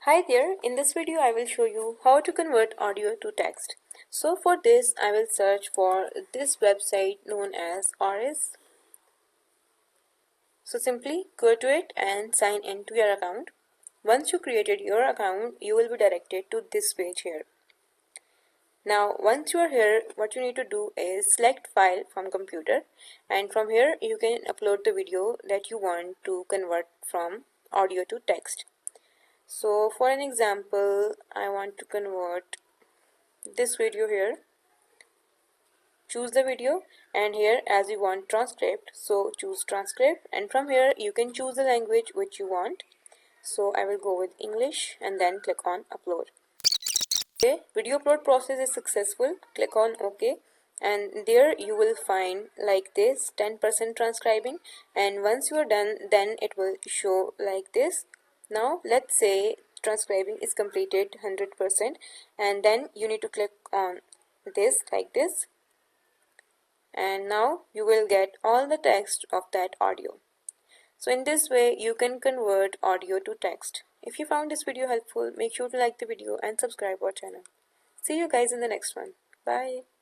Hi there, in this video I will show you how to convert audio to text. So for this I will search for this website known as Auris. So simply go to it and sign into your account. Once you created your account, you will be directed to this page here. Now once you are here, what you need to do is select file from computer, and from here you can upload the video that you want to convert from audio to text. So for an example, I want to convert this video here. Choose the video, and here as you want transcript, so choose transcript, and from here you can choose the language which you want. So I will go with English and then click on upload. Okay, video upload process is successful. Click on OK, and there you will find like this 10% transcribing, and once you are done then it will show like this. Now let's say transcribing is completed 100%, and then you need to click on this like this, and now you will get all the text of that audio. So in this way you can convert audio to text. If you found this video helpful, make sure to like the video and subscribe our channel. See you guys in the next one. Bye.